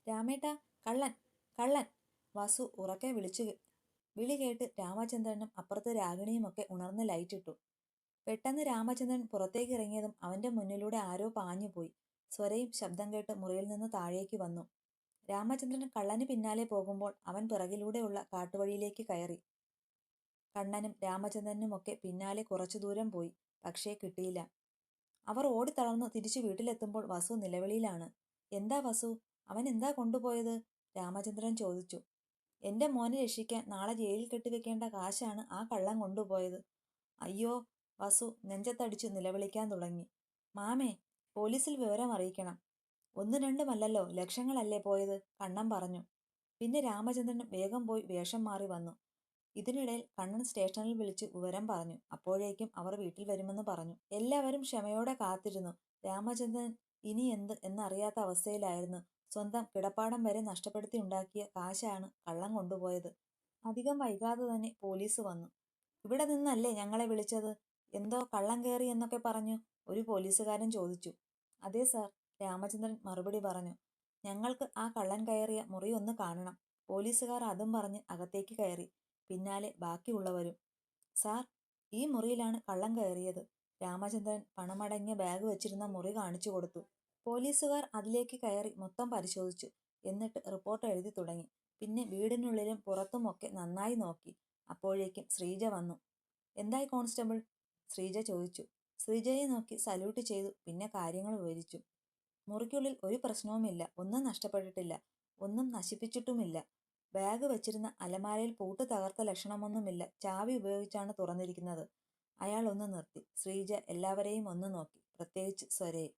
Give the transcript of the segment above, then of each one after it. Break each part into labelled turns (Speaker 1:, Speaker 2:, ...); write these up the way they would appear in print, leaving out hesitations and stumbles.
Speaker 1: രാമേട്ടാ, കള്ളൻ, കള്ളൻ! വാസു ഉറക്കെ വിളി കേട്ട് രാമചന്ദ്രനും അപ്പുറത്ത് രാഗിണിയുമൊക്കെ ഉണർന്ന് ലൈറ്റിട്ടു. പെട്ടെന്ന് രാമചന്ദ്രൻ പുറത്തേക്ക് ഇറങ്ങിയതും അവന്റെ മുന്നിലൂടെ ആരോ പാഞ്ഞുപോയി. സ്വരയും ശബ്ദം കേട്ട് മുറിയിൽ നിന്ന് താഴേക്ക് വന്നു. രാമചന്ദ്രൻ കള്ളന് പിന്നാലെ പോകുമ്പോൾ അവൻ പിറകിലൂടെയുള്ള കാട്ടുവഴിയിലേക്ക് കയറി. കണ്ണനും രാമചന്ദ്രനുമൊക്കെ പിന്നാലെ കുറച്ചു ദൂരം പോയി. പക്ഷേ കിട്ടിയില്ല. അവർ ഓടിത്തളർന്ന് തിരിച്ചു വീട്ടിലെത്തുമ്പോൾ വസു നിലവിളിയിലാണ്. എന്താ വസു, അവൻ എന്താ കൊണ്ടുപോയത്? രാമചന്ദ്രൻ ചോദിച്ചു. എന്റെ മോനെ രക്ഷിക്കാൻ നാളെ ജയിലിൽ കെട്ടിവെക്കേണ്ട കാശാണ് ആ കള്ളൻ കൊണ്ടുപോയത്. അയ്യോ! വസു നെഞ്ചത്തടിച്ചു നിലവിളിക്കാൻ തുടങ്ങി. മാമേ, പോലീസിൽ വിവരം അറിയിക്കണം. ഒന്നും രണ്ടുമല്ലല്ലോ, ലക്ഷങ്ങളല്ലേ പോയത്, കണ്ണൻ പറഞ്ഞു. പിന്നെ രാമചന്ദ്രൻ വേഗം പോയി വേഷം മാറി വന്നു. ഇതിനിടയിൽ കണ്ണൻ സ്റ്റേഷനിൽ വിളിച്ച് വിവരം പറഞ്ഞു. അപ്പോഴേക്കും അവർ വീട്ടിൽ വരുമെന്ന് പറഞ്ഞു. എല്ലാവരും ക്ഷമയോടെ കാത്തിരുന്നു. രാമചന്ദ്രൻ ഇനി എന്ത് എന്നറിയാത്ത അവസ്ഥയിലായിരുന്നു. സ്വന്തം കിടപ്പാടം വരെ നഷ്ടപ്പെടുത്തി ഉണ്ടാക്കിയ കാശാണ് കള്ളൻ കൊണ്ടുപോയത്. അധികം വൈകാതെ തന്നെ പോലീസ് വന്നു. ഇവിടെ നിന്നല്ലേ ഞങ്ങളെ വിളിച്ചത്? എന്തോ കള്ളൻ കയറി എന്നൊക്കെ പറഞ്ഞു ഒരു പോലീസുകാരൻ ചോദിച്ചു. അതെ സാർ, രാമചന്ദ്രൻ മറുപടി പറഞ്ഞു. ഞങ്ങൾക്ക് ആ കള്ളൻ കയറിയ മുറി ഒന്ന് കാണണം. പോലീസുകാർ അതും പറഞ്ഞ് അകത്തേക്ക് കയറി. പിന്നാലെ ബാക്കിയുള്ളവരും. സാർ, ഈ മുറിയിലാണ് കള്ളൻ കയറിയത്. രാമചന്ദ്രൻ പണമടങ്ങിയ ബാഗ് വെച്ചിരുന്ന മുറി കാണിച്ചു കൊടുത്തു. പോലീസുകാർ അതിലേക്ക് കയറി മൊത്തം പരിശോധിച്ചു. എന്നിട്ട് റിപ്പോർട്ട് എഴുതി തുടങ്ങി. പിന്നെ വീടിനുള്ളിലും പുറത്തുമൊക്കെ നന്നായി നോക്കി. അപ്പോഴേക്കും ശ്രീജ വന്നു. എന്തായി കോൺസ്റ്റബിൾ? ശ്രീജ ചോദിച്ചു. ശ്രീജയെ നോക്കി സല്യൂട്ട് ചെയ്തു. പിന്നെ കാര്യങ്ങൾ വിവരിച്ചു. മുറിക്കുള്ളിൽ ഒരു പ്രശ്നവുമില്ല, ഒന്നും നഷ്ടപ്പെട്ടിട്ടില്ല, ഒന്നും നശിപ്പിച്ചിട്ടുമില്ല. ബാഗ് വെച്ചിരുന്ന അലമാരയിൽ പൂട്ട് തകർത്ത ലക്ഷണമൊന്നുമില്ല. ചാവി ഉപയോഗിച്ചാണ് തുറന്നിരിക്കുന്നത്. അയാൾ ഒന്ന് നിർത്തി. ശ്രീജ എല്ലാവരെയും ഒന്ന് നോക്കി, പ്രത്യേകിച്ച് സ്വരയെ.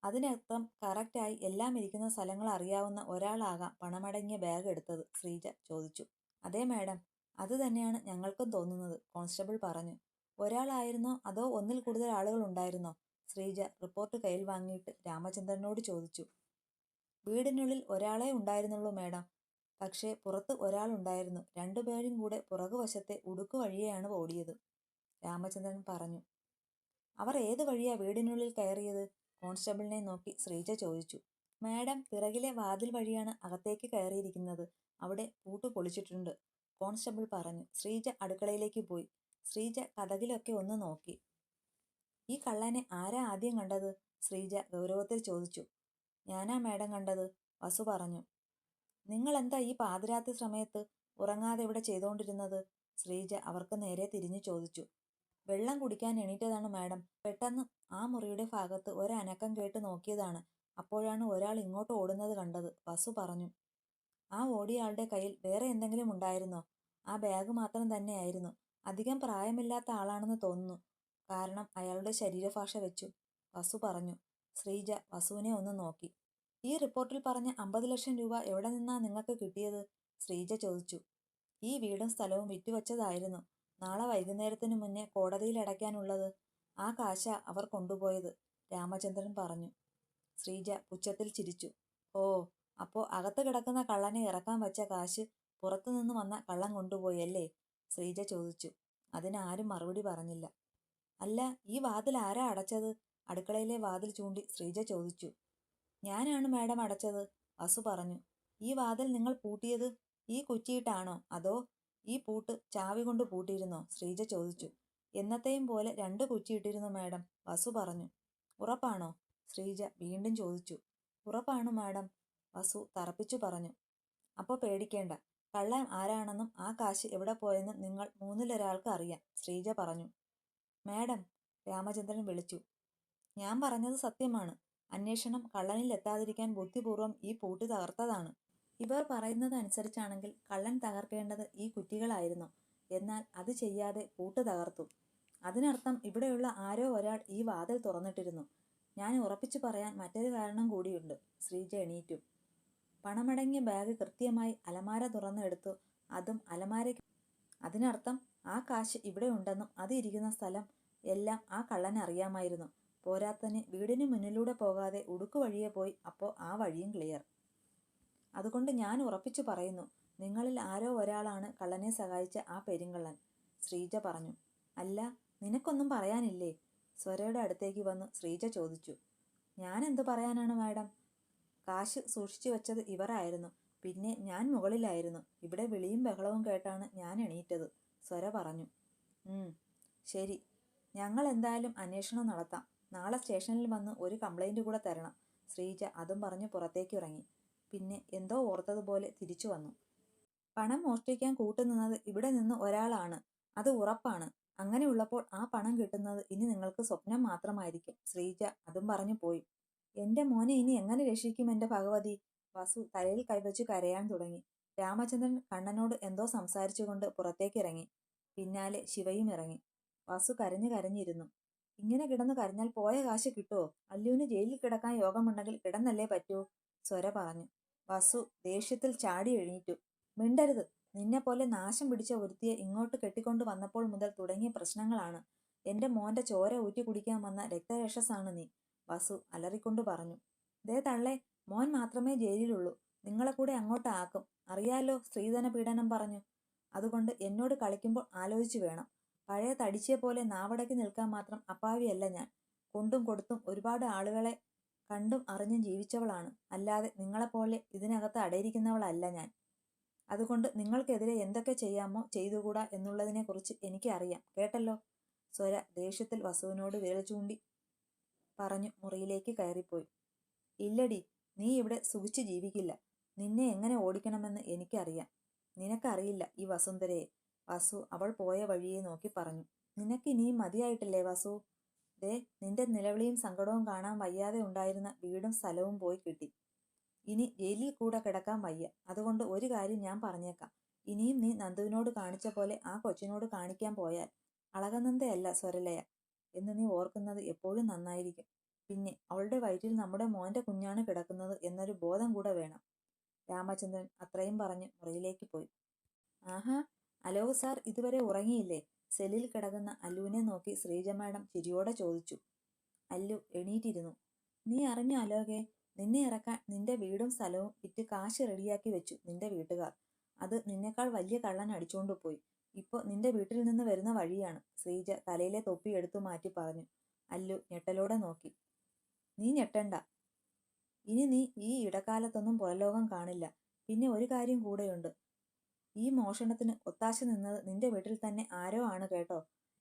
Speaker 1: അതിനർത്ഥം കറക്റ്റായി എല്ലാം ഇരിക്കുന്ന സ്ഥലങ്ങൾ അറിയാവുന്ന ഒരാളാകാം പണമടങ്ങിയ ബാഗ് എടുത്തത്, ശ്രീജ ചോദിച്ചു. അതെ മാഡം, അത് തന്നെയാണ് ഞങ്ങൾക്കും തോന്നുന്നത്, കോൺസ്റ്റബിൾ പറഞ്ഞു. ഒരാളായിരുന്നോ അതോ ഒന്നിൽ കൂടുതൽ ആളുകൾ ഉണ്ടായിരുന്നോ? ശ്രീജ റിപ്പോർട്ട് കയ്യിൽ വാങ്ങിയിട്ട് രാമചന്ദ്രനോട് ചോദിച്ചു. വീടിനുള്ളിൽ ഒരാളെ ഉണ്ടായിരുന്നുള്ളൂ മാഡം. പക്ഷേ പുറത്ത് ഒരാളുണ്ടായിരുന്നു. രണ്ടുപേരും കൂടെ പുറകുവശത്തെ ഉടുക്ക് വഴിയെയാണ് ഓടിയത്, രാമചന്ദ്രൻ പറഞ്ഞു. അവർ ഏത് വഴിയാ വീടിനുള്ളിൽ കയറിയത്? കോൺസ്റ്റബിളിനെ നോക്കി ശ്രീജ ചോദിച്ചു. മാഡം, പിറകിലെ വാതിൽ വഴിയാണ് അകത്തേക്ക് കയറിയിരിക്കുന്നത്. അവിടെ പൂട്ട് പൊളിച്ചിട്ടുണ്ട്, കോൺസ്റ്റബിൾ പറഞ്ഞു. ശ്രീജ അടുക്കളയിലേക്ക് പോയി. ശ്രീജ കതകിലൊക്കെ ഒന്ന് നോക്കി. ഈ കള്ളനെ ആരാ ആദ്യം കണ്ടത്? ശ്രീജ ഗൗരവത്തിൽ ചോദിച്ചു. ഞാനാ മാഡം കണ്ടത്, വസു പറഞ്ഞു. നിങ്ങളെന്താ ഈ പാതിരാത്രി സമയത്ത് ഉറങ്ങാതെ ഇവിടെ ചെയ്തുകൊണ്ടിരുന്നത്? ശ്രീജ അവർക്ക് നേരെ തിരിഞ്ഞു ചോദിച്ചു. വെള്ളം കുടിക്കാൻ എണീറ്റതാണ് മാഡം. പെട്ടെന്ന് ആ മുറിയുടെ ഭാഗത്ത് ഒരനക്കം കേട്ട് നോക്കിയതാണ്. അപ്പോഴാണ് ഒരാൾ ഇങ്ങോട്ട് ഓടുന്നത് കണ്ടത്, വസു പറഞ്ഞു. ആ ഓടിയയാളുടെ കയ്യിൽ വേറെ എന്തെങ്കിലും ഉണ്ടായിരുന്നോ? ആ ബാഗ് മാത്രം തന്നെയായിരുന്നു. അധികം പ്രായമില്ലാത്ത ആളാണെന്ന് തോന്നുന്നു, കാരണം അയാളുടെ ശരീരഭാഷ വെച്ചു, വസു പറഞ്ഞു. ശ്രീജ വസുവിനെ ഒന്ന് നോക്കി. ഈ റിപ്പോർട്ടിൽ പറഞ്ഞ 50 ലക്ഷം രൂപ എവിടെ നിന്നാ നിങ്ങൾക്ക് കിട്ടിയത്? ശ്രീജ ചോദിച്ചു. ഈ വീടും സ്ഥലവും വിറ്റുവച്ചതായിരുന്നു. നാളെ വൈകുന്നേരത്തിനു മുന്നേ കോടതിയിൽ അടയ്ക്കാനുള്ളത്. ആ കാശ അവർ കൊണ്ടുപോയത്, രാമചന്ദ്രൻ പറഞ്ഞു. ശ്രീജ പുച്ഛത്തിൽ ചിരിച്ചു. ഓ, അപ്പോ അകത്ത് കിടക്കുന്ന കള്ളനെ ഇറക്കാൻ വച്ച കാശ് പുറത്തുനിന്ന് വന്ന കള്ളൻ കൊണ്ടുപോയി അല്ലേ? ശ്രീജ ചോദിച്ചു. അതിനാരും മറുപടി പറഞ്ഞില്ല. അല്ല, ഈ വാതിൽ ആരാ അടച്ചത്? അടുക്കളയിലെ വാതിൽ ചൂണ്ടി ശ്രീജ ചോദിച്ചു. ഞാനാണ് മാഡം അടച്ചത്, വസു പറഞ്ഞു. ഈ വാതിൽ നിങ്ങൾ പൂട്ടിയത് ഈ കുറ്റിയിട്ടാണോ അതോ ഈ പൂട്ട് ചാവി കൊണ്ട് പൂട്ടിയിരുന്നോ? ശ്രീജ ചോദിച്ചു. എന്നത്തെയും പോലെ 2 കുറ്റിയിട്ടിരുന്നു മാഡം, വസു പറഞ്ഞു. ഉറപ്പാണോ? ശ്രീജ വീണ്ടും ചോദിച്ചു. ഉറപ്പാണ് മാഡം, വസു തറപ്പിച്ചു പറഞ്ഞു. അപ്പോൾ പേടിക്കേണ്ട. കള്ളൻ ആരാണെന്നും ആ കാശ് എവിടെ പോയെന്നും നിങ്ങൾ മൂന്നിലൊരാൾക്ക് അറിയാം, ശ്രീജ പറഞ്ഞു. മാഡം, രാമചന്ദ്രൻ വിളിച്ചു. ഞാൻ പറഞ്ഞത് സത്യമാണ്. അന്വേഷണം കള്ളനിൽ എത്താതിരിക്കാൻ ബുദ്ധിപൂർവ്വം ഈ പൂട്ട് തകർത്തതാണ്. ഇവർ പറയുന്നത് അനുസരിച്ചാണെങ്കിൽ കള്ളൻ തകർക്കേണ്ടത് ഈ കുറ്റികളായിരുന്നു. എന്നാൽ അത് ചെയ്യാതെ പൂട്ട് തകർത്തു. അതിനർത്ഥം ഇവിടെയുള്ള ആരോ ഒരാൾ ഈ വാതിൽ തുറന്നിട്ടിരുന്നു. ഞാൻ ഉറപ്പിച്ചു പറയാൻ മറ്റൊരു കാരണം കൂടിയുണ്ട്. ശ്രീജ എണീറ്റു. പണമടങ്ങിയ ബാഗ് കൃത്യമായി അലമാര തുറന്ന് എടുത്തു. അതും അലമാരയ്ക്ക്. അതിനർത്ഥം ആ കാശ് ഇവിടെ ഉണ്ടെന്നും അത് ഇരിക്കുന്ന സ്ഥലം എല്ലാം ആ കള്ളന് അറിയാമായിരുന്നു. പോരാത്തതിന് വീടിന് മുന്നിലൂടെ പോകാതെ ഉടുക്ക് വഴിയെ പോയി. അപ്പോൾ ആ വഴിയും ക്ലിയർ. അതുകൊണ്ട് ഞാൻ ഉറപ്പിച്ചു പറയുന്നു, നിങ്ങളിൽ ആരോ ഒരാളാണ് കള്ളനെ സഹായിച്ച ആ പെരുങ്കള്ളൻ, ശ്രീജ പറഞ്ഞു. അല്ല, നിനക്കൊന്നും പറയാനില്ലേ? സ്വരയുടെ അടുത്തേക്ക് വന്ന് ശ്രീജ ചോദിച്ചു. ഞാൻ എന്തു പറയാനാണ് മാഡം? കാശ് സൂക്ഷിച്ചു വെച്ചത് ഇവരായിരുന്നു. പിന്നെ ഞാൻ മുകളിലായിരുന്നു. ഇവിടെ വിളിയും ബഹളവും കേട്ടാണ് ഞാൻ എണീറ്റത്, സ്വര പറഞ്ഞു. ശരി, ഞങ്ങൾ എന്തായാലും അന്വേഷണം നടത്താം. നാളെ സ്റ്റേഷനിൽ വന്ന് ഒരു കംപ്ലൈൻറ്റ് കൂടെ തരണം. ശ്രീജ അതും പറഞ്ഞ് പുറത്തേക്ക് ഇറങ്ങി. പിന്നെ എന്തോ ഓർത്തതുപോലെ തിരിച്ചു വന്നു. പണം മോഷ്ടിക്കാൻ കൂട്ടുനിന്നത് ഇവിടെ നിന്ന് ഒരാളാണ്, അത് ഉറപ്പാണ്. അങ്ങനെയുള്ളപ്പോൾ ആ പണം കിട്ടുന്നത് ഇനി നിങ്ങൾക്ക് സ്വപ്നം മാത്രമായിരിക്കും. ശ്രീജ അതും പറഞ്ഞു പോയി. എന്റെ മോനെ ഇനി എങ്ങനെ രക്ഷിക്കും എന്റെ ഭഗവതി? വസു തലയിൽ കൈവച്ചു കരയാൻ തുടങ്ങി. രാമചന്ദ്രൻ കണ്ണനോട് എന്തോ സംസാരിച്ചുകൊണ്ട് പുറത്തേക്ക് ഇറങ്ങി. പിന്നാലെ ശിവയും ഇറങ്ങി. വസു കരഞ്ഞു കരഞ്ഞിരുന്നു. ഇങ്ങനെ കിടന്ന് കരഞ്ഞാൽ പോയ കാശ് കിട്ടുമോ? അല്ലുവിന് ജയിലിൽ കിടക്കാൻ യോഗമുണ്ടെങ്കിൽ കിടന്നല്ലേ പറ്റൂ, സ്വര പറഞ്ഞു. വസു ദേഷ്യത്തിൽ ചാടി എഴുന്നേറ്റു. മിണ്ടരുത്. നിന്നെപ്പോലെ നാശം പിടിച്ച ഒരുത്തിയെ ഇങ്ങോട്ട് കെട്ടിക്കൊണ്ടു വന്നപ്പോൾ മുതൽ തുടങ്ങിയ പ്രശ്നങ്ങളാണ്. എന്റെ മോന്റെ ചോര ഊറ്റി കുടിക്കാൻ വന്ന രക്തരക്ഷസാണ് നീ, വസു അലറിക്കൊണ്ട് പറഞ്ഞു. ദേ തള്ളേ, മോൻ മാത്രമേ ജയിലിലുള്ളൂ. നിങ്ങളെ കൂടെ അങ്ങോട്ട് ആക്കും. അറിയാലോ, സ്ത്രീധന പീഡനം പറഞ്ഞു. അതുകൊണ്ട് എന്നോട് കളിക്കുമ്പോൾ ആലോചിച്ചു വേണം. പഴയ തടിച്ചിയെ പോലെ നാവടക്കി നിൽക്കാൻ മാത്രം അപ്പാവിയല്ല ഞാൻ. കൊണ്ടും കൊടുത്തും ഒരുപാട് ആളുകളെ കണ്ടും അറിഞ്ഞും ജീവിച്ചവളാണ്. അല്ലാതെ നിങ്ങളെപ്പോലെ ഇതിനകത്ത് അടയിരിക്കുന്നവളല്ല ഞാൻ. അതുകൊണ്ട് നിങ്ങൾക്കെതിരെ എന്തൊക്കെ ചെയ്യാമോ ചെയ്തുകൂടാ എന്നുള്ളതിനെക്കുറിച്ച് എനിക്ക് അറിയാം, കേട്ടല്ലോ, സ്വര ദേഷ്യത്തിൽ വസുവിനോട് വിരൽ ചൂണ്ടി പറഞ്ഞു മുറിയിലേക്ക് കയറിപ്പോയി. ഇല്ലടി, നീ ഇവിടെ സുഖിച്ചു ജീവിക്കില്ല. നിന്നെ എങ്ങനെ ഓടിക്കണമെന്ന് എനിക്കറിയാം. നിനക്കറിയില്ല ഈ വസുന്ധരയെ, വസു അവൾ പോയ വഴിയെ നോക്കി പറഞ്ഞു. നിനക്ക് ഇനിയും മതിയായിട്ടില്ലേ വസു? ദേ, നിന്റെ നിലവിളിയും സങ്കടവും കാണാൻ വയ്യാതെ ഉണ്ടായിരുന്ന വീടും സ്ഥലവും പോയി കിട്ടി. ഇനി ജയിലിൽ കൂടെ കിടക്കാൻ വയ്യ. അതുകൊണ്ട് ഒരു കാര്യം ഞാൻ പറഞ്ഞേക്കാം. ഇനിയും നീ നന്ദുവിനോട് കാണിച്ച പോലെ ആ കൊച്ചിനോട് കാണിക്കാൻ പോയാൽ അളകനന്ദയല്ല സ്വരലയ എന്ന് നീ ഓർക്കുന്നത് എപ്പോഴും നന്നായിരിക്കും. പിന്നെ അവളുടെ വയറ്റിൽ നമ്മുടെ മോന്റെ കുഞ്ഞാണ് കിടക്കുന്നത് എന്നൊരു ബോധം കൂടെ വേണം. രാമചന്ദ്രൻ അത്രയും പറഞ്ഞ് മുറിയിലേക്ക് പോയി. ആഹാ, അലോക് സാർ ഇതുവരെ ഉറങ്ങിയില്ലേ? സെല്ലിൽ കിടക്കുന്ന അല്ലുവിനെ നോക്കി ശ്രീജ മാഡം ചിരിയോടെ ചോദിച്ചു. അല്ലു എണീറ്റിരുന്നു. നീ അറിഞ്ഞു അലോകെ, നിന്നെ ഇറക്കാൻ നിന്റെ വീടും സ്ഥലവും വിറ്റ് കാശ് റെഡിയാക്കി വെച്ചു നിന്റെ വീട്ടുകാർ. അത് നിന്നേക്കാൾ വലിയ കള്ളൻ അടിച്ചോണ്ടു പോയി. ഇപ്പോൾ നിന്റെ വീട്ടിൽ നിന്ന് വരുന്ന വഴിയാണ്, ശ്രീജ തലയിലെ തൊപ്പി എടുത്തു മാറ്റി പറഞ്ഞു. അല്ലു ഞെട്ടലോടെ നോക്കി. നീ ഞെട്ടണ്ട. ഇനി നീ ഈ ഇടക്കാലത്തൊന്നും പുറലോകം കാണില്ല. പിന്നെ ഒരു കാര്യം കൂടെയുണ്ട്. ഈ മോഷണത്തിന് ഒത്താശ നിന്നത് നിന്റെ വീട്ടിൽ തന്നെ ആരോ ആണ് കേട്ടോ.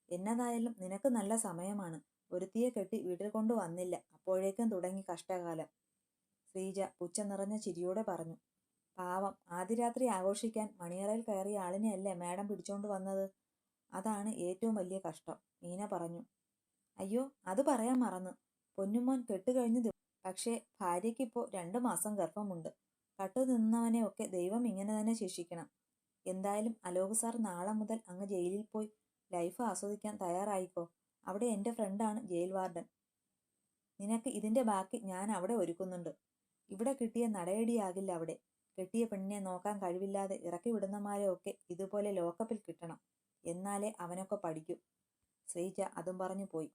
Speaker 1: എന്നതായാലും നിനക്ക് നല്ല സമയമാണ്. ഒരുത്തിയെ കെട്ടി വീട്ടിൽ കൊണ്ടു വന്നില്ല, അപ്പോഴേക്കും തുടങ്ങി കഷ്ടകാലം, ശ്രീജ പുച്ഛം നിറഞ്ഞ ചിരിയോടെ പറഞ്ഞു. പാവം, ആദ്യ രാത്രി ആഘോഷിക്കാൻ മണിയറയിൽ കയറിയ ആളിനെയല്ലേ മാഡം പിടിച്ചോണ്ട് വന്നത്. അതാണ് ഏറ്റവും വലിയ കഷ്ടം, മീന പറഞ്ഞു. അയ്യോ, അത് പറയാൻ മറന്നു. പൊന്നുമോൻ കെട്ടുകഴിഞ്ഞു. പക്ഷേ ഭാര്യയ്ക്കിപ്പോൾ 2 മാസം ഗർഭമുണ്ട്. കട്ടു നിന്നവനെയൊക്കെ ദൈവം ഇങ്ങനെ തന്നെ ശിക്ഷിക്കണം. എന്തായാലും അലോക് സാർ നാളെ മുതൽ അങ്ങ് ജയിലിൽ പോയി ലൈഫ് ആസ്വദിക്കാൻ തയ്യാറായിക്കോ. അവിടെ എൻ്റെ ഫ്രണ്ടാണ് ജയിൽ വാർഡൻ. നിനക്ക് ഇതിൻ്റെ ബാക്കി ഞാൻ അവിടെ ഒരുക്കുന്നുണ്ട്. ഇവിടെ കിട്ടിയ നടയടിയാകില്ല അവിടെ. കെട്ടിയ പെണ്ണിനെ നോക്കാൻ കഴിവില്ലാതെ ഇറക്കി വിടുന്നമാരെയൊക്കെ ഇതുപോലെ ലോക്കപ്പിൽ കിട്ടണം. എന്നാലേ അവനൊക്കെ പഠിക്കൂ. ശ്രീജ അതും പറഞ്ഞു പോയി.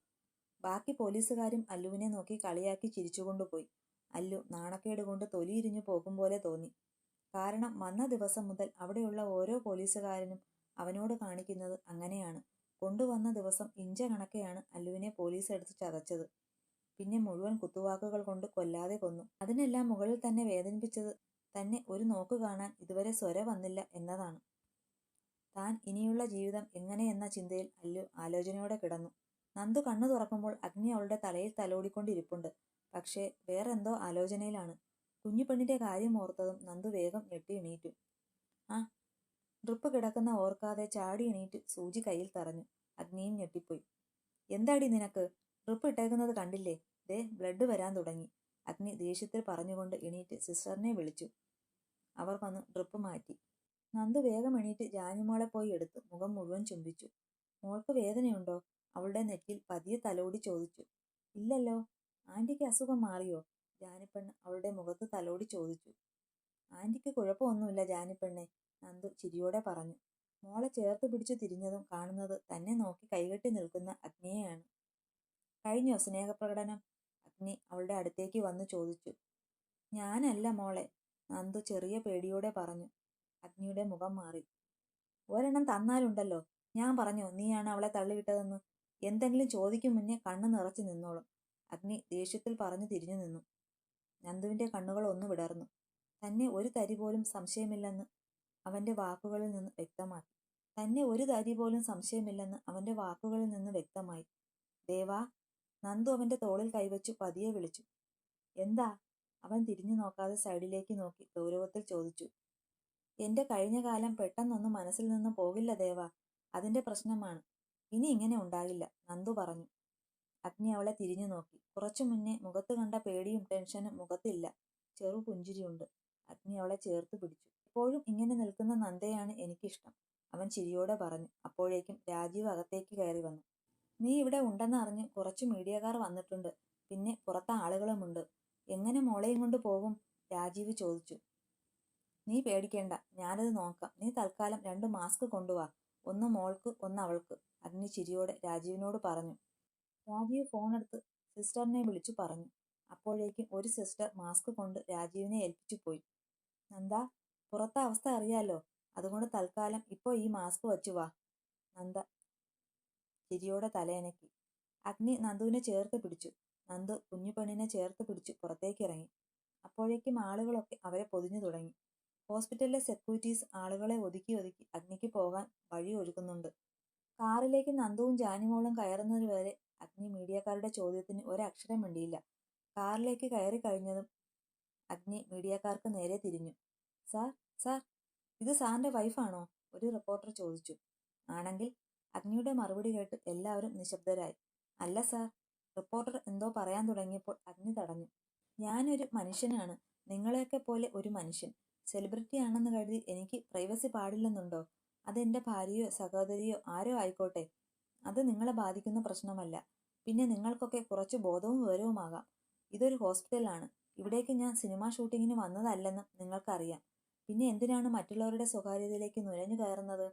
Speaker 1: ബാക്കി പോലീസുകാരും അല്ലുവിനെ നോക്കി കളിയാക്കി ചിരിച്ചുകൊണ്ടുപോയി. അല്ലു നാണക്കേട് കൊണ്ട് തൊലിയിരിഞ്ഞു പോകും പോലെ തോന്നി. കാരണം വന്ന ദിവസം മുതൽ അവിടെയുള്ള ഓരോ പോലീസുകാരനും അവനോട് കാണിക്കുന്നത് അങ്ങനെയാണ്. കൊണ്ടുവന്ന ദിവസം ഇഞ്ച കണക്കെയാണ് അല്ലുവിനെ പോലീസ് എടുത്ത് ചതച്ചത്. പിന്നെ മുഴുവൻ കുത്തുവാക്കുകൾ കൊണ്ട് കൊല്ലാതെ കൊന്നു. അതിനെല്ലാം മുകളിൽ തന്നെ വേദനിപ്പിച്ചത് തന്നെ ഒരു നോക്ക് കാണാൻ ഇതുവരെ സ്വര വന്നില്ല എന്നതാണ്. താൻ ഇനിയുള്ള ജീവിതം എങ്ങനെയെന്ന ചിന്തയിൽ അല്ലു ആലോചനയോടെ കിടന്നു. നന്ദു കണ്ണു തുറക്കുമ്പോൾ അഗ്നി അവളുടെ തലയിൽ തലോടിക്കൊണ്ടിരിപ്പുണ്ട്. പക്ഷേ വേറെന്തോ ആലോചനയിലാണ്. കുഞ്ഞുപെണ്ണിന്റെ കാര്യം ഓർത്തതും നന്ദു വേഗം ഞെട്ടി എണീറ്റു. ആ, ഡ്രിപ്പ് കിടക്കുന്ന ഓർക്കാതെ ചാടി എണീറ്റ് സൂചി കയ്യിൽ തറഞ്ഞു. അഗ്നിയും ഞെട്ടിപ്പോയി. എന്താടി നിനക്ക്? ഡ്രിപ്പ് ഇട്ടേക്കുന്നത് കണ്ടില്ലേ? ദേ ബ്ലഡ് വരാൻ തുടങ്ങി, അഗ്നി ദേഷ്യത്തിൽ പറഞ്ഞുകൊണ്ട് എണീറ്റ് സിസ്റ്ററിനെ വിളിച്ചു. അവർ വന്ന് ഡ്രിപ്പ് മാറ്റി. നന്ദു വേഗം എണീറ്റ് ജാനിമോളെ പോയി എടുത്ത് മുഖം മുഴുവൻ ചുംബിച്ചു. മോൾക്ക് വേദനയുണ്ടോ? അവളുടെ നെറ്റിൽ പതിയെ തലോടി ചോദിച്ചു. ഇല്ലല്ലോ. ആന്റിക്ക് അസുഖം മാറിയോ? ജാനിപ്പെണ്ണ് അവളുടെ മുഖത്ത് തലോടി ചോദിച്ചു. ആന്റിക്ക് കുഴപ്പമൊന്നുമില്ല ജാനിപ്പെണ്ണെ, നന്ദു ചിരിയോടെ പറഞ്ഞു. മോളെ ചേർത്ത് പിടിച്ചു തിരിഞ്ഞതും കാണുന്നത് തന്നെ നോക്കി കൈകെട്ടി നിൽക്കുന്ന അഗ്നിയെയാണ്. കഴിഞ്ഞോ സ്നേഹപ്രകടനം? അഗ്നി അവളുടെ അടുത്തേക്ക് വന്നു ചോദിച്ചു. ഞാനല്ല മോളെ, നന്ദു ചെറിയ പേടിയോടെ പറഞ്ഞു. അഗ്നിയുടെ മുഖം മാറി. ഒരെണ്ണം തന്നാലുണ്ടല്ലോ. ഞാൻ പറഞ്ഞോ നീയാണ് അവളെ തള്ളിവിട്ടതെന്ന്? എന്തെങ്കിലും ചോദിക്കും മുന്നേ കണ്ണു നിറച്ചു നിന്നോളും, അഗ്നി ദേഷ്യത്തിൽ പറഞ്ഞു തിരിഞ്ഞു നിന്നു. നന്ദുവിന്റെ കണ്ണുകൾ ഒന്ന് വിടർന്നു. തന്നെ ഒരു തരി പോലും സംശയമില്ലെന്ന് അവന്റെ വാക്കുകളിൽ നിന്ന് വ്യക്തമാക്കി. തന്നെ ഒരു തരി പോലും സംശയമില്ലെന്ന് അവന്റെ വാക്കുകളിൽ നിന്ന് വ്യക്തമായി. ദേവാ, നന്ദു അവന്റെ തോളിൽ കൈവച്ചു പതിയെ വിളിച്ചു. എന്താ? അവൻ തിരിഞ്ഞു നോക്കാതെ സൈഡിലേക്ക് നോക്കി ഗൗരവത്തിൽ ചോദിച്ചു. എന്റെ കഴിഞ്ഞ കാലം പെട്ടെന്നൊന്നും മനസ്സിൽ നിന്ന് പോകില്ല ദേവാ, അതിന്റെ പ്രശ്നമാണ്. ഇനി ഇങ്ങനെ ഉണ്ടാകില്ല, നന്ദു പറഞ്ഞു. അഗ്നി അവളെ തിരിഞ്ഞു നോക്കി. കുറച്ചു മുന്നേ മുഖത്ത് കണ്ട പേടിയും ടെൻഷനും മുഖത്തില്ല. ചെറു പുഞ്ചിരിയുണ്ട്. അഗ്നി അവളെ ചേർത്ത് പിടിച്ചു. എപ്പോഴും ഇങ്ങനെ നിൽക്കുന്ന നന്ദയാണ് എനിക്കിഷ്ടം, അവൻ ചിരിയോടെ പറഞ്ഞു. അപ്പോഴേക്കും രാജീവ് അകത്തേക്ക് കയറി വന്നു. നീ ഇവിടെ ഉണ്ടെന്ന് അറിഞ്ഞ് കുറച്ച് മീഡിയക്കാർ വന്നിട്ടുണ്ട്. പിന്നെ പുറത്ത് ആളുകളുമുണ്ട്. എങ്ങനെ മോളെയും കൊണ്ട് പോകും? രാജീവ് ചോദിച്ചു. നീ പേടിക്കേണ്ട, ഞാനത് നോക്കാം. നീ തൽക്കാലം 2 മാസ്ക് കൊണ്ടുവാ. ഒന്ന് മോൾക്ക്, ഒന്ന് അവൾക്ക്, അഗ്നി ചിരിയോടെ രാജീവിനോട് പറഞ്ഞു. രാജീവ് ഫോണെടുത്ത് സിസ്റ്ററിനെ വിളിച്ചു പറഞ്ഞു. അപ്പോഴേക്കും ഒരു സിസ്റ്റർ മാസ്ക് കൊണ്ട് രാജീവിനെ ഏൽപ്പിച്ചു പോയി. നന്ദ, പുറത്തെ അവസ്ഥ അറിയാലോ, അതുകൊണ്ട് തൽക്കാലം ഇപ്പോൾ ഈ മാസ്ക് വച്ചു വാ. നന്ദ ചിരിയോടെ തലയനക്കി. അഗ്നി നന്ദുവിനെ ചേർത്ത് പിടിച്ചു. നന്ദു കുഞ്ഞു പെണ്ണിനെ ചേർത്ത് പിടിച്ചു പുറത്തേക്കിറങ്ങി. അപ്പോഴേക്കും ആളുകളൊക്കെ അവരെ പൊതിഞ്ഞു തുടങ്ങി. ഹോസ്പിറ്റലിലെ സെക്യൂരിറ്റീസ് ആളുകളെ ഒതുക്കി ഒതുക്കി അഗ്നിക്ക് പോകാൻ വഴി ഒരുക്കുന്നുണ്ട്. കാറിലേക്ക് നന്ദുവും ജാനിമോളും കയറുന്നതുവരെ അഗ്നി മീഡിയക്കാരുടെ ചോദ്യത്തിന് ഒരക്ഷരം മിണ്ടിയില്ല. കാറിലേക്ക് കയറി കഴിഞ്ഞതും അഗ്നി മീഡിയക്കാർക്ക് നേരെ തിരിഞ്ഞു. സാർ, സാർ, ഇത് സാറിന്റെ വൈഫാണോ? ഒരു റിപ്പോർട്ടർ ചോദിച്ചു. ആണെങ്കിൽ അഗ്നിയുടെ മറുപടി കേട്ട് എല്ലാവരും നിശബ്ദരായി. അല്ല സാർ. റിപ്പോർട്ടർ എന്തോ പറയാൻ തുടങ്ങിയപ്പോൾ അഗ്നി തടഞ്ഞു. ഞാനൊരു മനുഷ്യനാണ്, നിങ്ങളെയൊക്കെ പോലെ ഒരു മനുഷ്യൻ. സെലിബ്രിറ്റി ആണെന്ന് കരുതി എനിക്ക് പ്രൈവസി പാടില്ലെന്നുണ്ടോ? അതെന്റെ ഭാര്യയോ സഹോദരിയോ ആരോ ആയിക്കോട്ടെ, അത് നിങ്ങളെ ബാധിക്കുന്ന പ്രശ്നമല്ല. പിന്നെ നിങ്ങൾക്കൊക്കെ കുറച്ച് ബോധവും വിവരവുമാകാം. ഇതൊരു ഹോസ്പിറ്റലാണ്. ഇവിടേക്ക് ഞാൻ സിനിമാ ഷൂട്ടിങ്ങിന് വന്നതല്ലെന്നും നിങ്ങൾക്കറിയാം. പിന്നെ എന്തിനാണ് മറ്റുള്ളവരുടെ സ്വകാര്യതയിലേക്ക് നുഴഞ്ഞു കയറുന്നത്?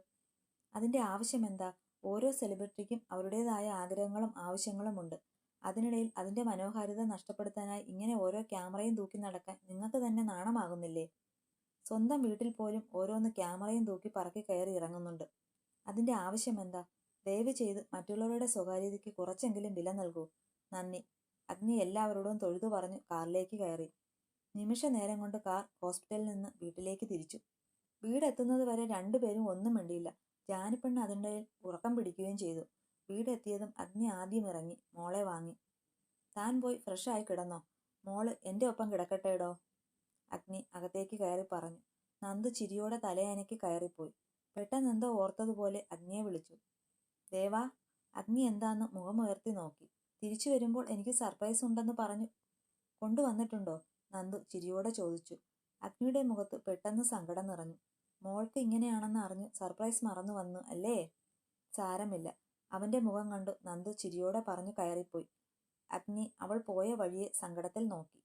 Speaker 1: അതിന്റെ ആവശ്യമെന്താ? ഓരോ സെലിബ്രിറ്റിക്കും അവരുടേതായ ആഗ്രഹങ്ങളും ആവശ്യങ്ങളും ഉണ്ട്. അതിനിടയിൽ അതിന്റെ മനോഹാരിത നഷ്ടപ്പെടുത്താനായി ഇങ്ങനെ ഓരോ ക്യാമറയും തൂക്കി നടക്കാൻ നിങ്ങൾക്ക് തന്നെ നാണമാകുന്നില്ലേ? സ്വന്തം വീട്ടിൽ പോലും ഓരോന്ന് ക്യാമറയും തൂക്കി പറക്കി കയറി ഇറങ്ങുന്നുണ്ട്. അതിന്റെ ആവശ്യമെന്താ? ദയവ് ചെയ്ത് മറ്റുള്ളവരുടെ സ്വകാര്യതയ്ക്ക് കുറച്ചെങ്കിലും വില നൽകൂ. നന്ദി. അഗ്നി എല്ലാവരോടും തൊഴുതു പറഞ്ഞു കാറിലേക്ക് കയറി. നിമിഷ നേരം കൊണ്ട് കാർ ഹോസ്പിറ്റലിൽ നിന്ന് വീട്ടിലേക്ക് തിരിച്ചു. വീടെത്തുന്നതുവരെ രണ്ടുപേരും ഒന്നും മിണ്ടിയില്ല. ജാനിപ്പെണ്ണ് അതിൻ്റെ ഉറക്കം പിടിക്കുകയും ചെയ്തു. വീടെത്തിയതും അഗ്നി ആദ്യം ഇറങ്ങി മോളെ വാങ്ങി. താൻ പോയി ഫ്രഷായി കിടന്നോ? മോള് എൻ്റെ ഒപ്പം കിടക്കട്ടേടോ, അഗ്നി അകത്തേക്ക് കയറി പറഞ്ഞു. നന്ദു ചിരിയോടെ തലയനയ്ക്ക് കയറിപ്പോയി. പെട്ടെന്നെന്തോ ഓർത്തതുപോലെ അഗ്നിയെ വിളിച്ചു. ദേവാ. അഗ്നി എന്താന്ന് മുഖമുയർത്തി നോക്കി. തിരിച്ചു വരുമ്പോൾ എനിക്ക് സർപ്രൈസ് ഉണ്ടെന്ന് പറഞ്ഞു കൊണ്ടുവന്നിട്ടുണ്ടോ? നന്ദു ചിരിയോടെ ചോദിച്ചു. അഗ്നിയുടെ മുഖത്ത് പെട്ടെന്ന് സങ്കടം നിറഞ്ഞു. മോൾക്ക് ഇങ്ങനെയാണെന്ന് അറിഞ്ഞു സർപ്രൈസ് മറന്നു വന്നു അല്ലേ? സാരമില്ല, അവന്റെ മുഖം കണ്ടു നന്ദു ചിരിയോടെ പറഞ്ഞു കയറിപ്പോയി. അഗ്നി അവൾ പോയ വഴിയെ സങ്കടത്തിൽ നോക്കി.